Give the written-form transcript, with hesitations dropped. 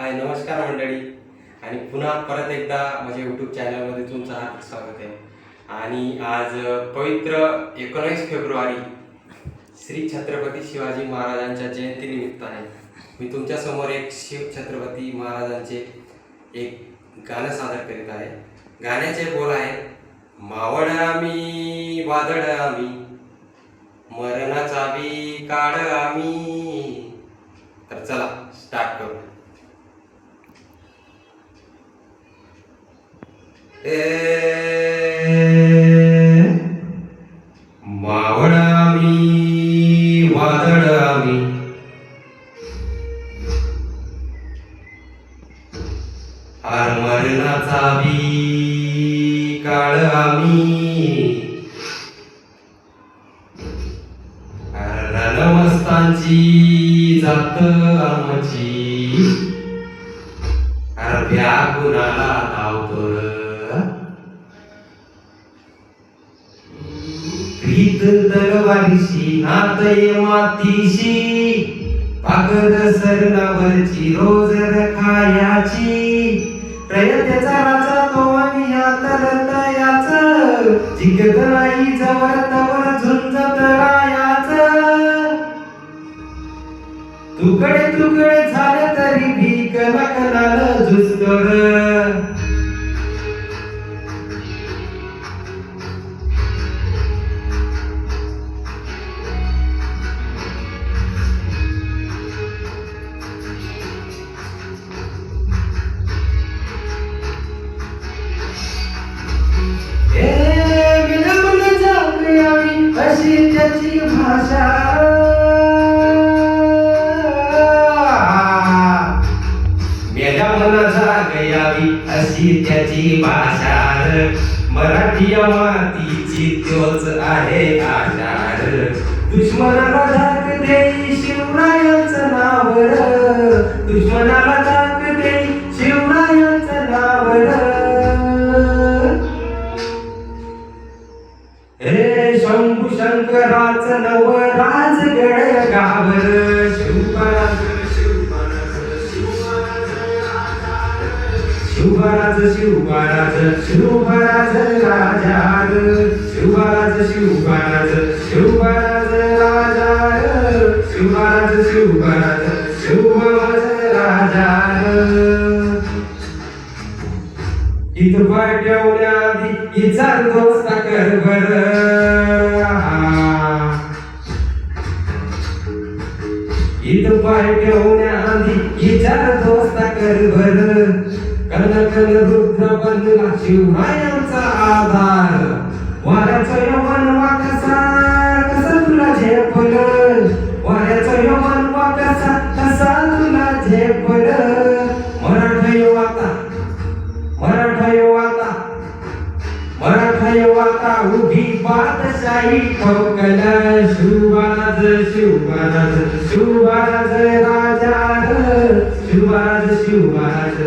हाय नमस्कार मंडळी आणि पुन्हा परत एकदा माझ्या यूट्यूब चॅनलमध्ये तुमचं हार्दिक स्वागत आहे. आणि आज पवित्र 19 फेब्रुवारी श्री छत्रपती शिवाजी महाराजांच्या जयंतीनिमित्ताने मी तुमच्यासमोर एक शिव छत्रपती महाराजांचे एक गाणं सादर करीत आहे. गाण्याचे बोल आहेत, मावळ आम्ही वादळ आम्ही मरणाचा बी काळ आम्ही. तर चला स्टार्ट करू. मावळ आम्ही वादळ आम्ही हार मरणाचा बी काळ आम्ही. रणमस्तांची जात आमची अर्ध्या गुणाला धावतो प्रीत तलवारीशी नातय मातीशी पाकद सरणावरची रोज रखायाची प्रयत्याचा राजा तो आणि तरतयाच जिगत नाही जवळ तवर झुंजत रायाच. तुकडे तुकडे झाले तरी भीक नकलाल झुजतोर अशी त्याची भाषा मेल्या मना जाग यावी अशी त्याची भाषा. मराठी मातीची तोच आहे आधार. दुश्मनाला धाक देई शिवरायांचं नावर, दुश्मनाला धाक देई शिवरायांचं नावर. हे शंभू शंकराच नव राजगड गावर. शिवराज शिवराज शिवराज शिवराज राजा. शिवराज शिवराज शिवराज राजा. शिवराज शिवराज शिवराज राजा. इथं पाय ठेवण्याआधी विचार दोस्ता कर बर. इथं पाय ठेवण्याआधी विचार दोस्ता कर बर. कन कन रुद्र बनला शिवरायांचा आधार. वाऱ्याचं यमन वाकसा कसा तुला झेपल. वाऱ्याचं यमन वाकसा कसा तुला झेपल. मराठा युवाता मराठा युवाता मराठा युवाता उभी बादशाही ठोकल. शिवराज शिवराज शिवराज राजा. शिवराज शिवराज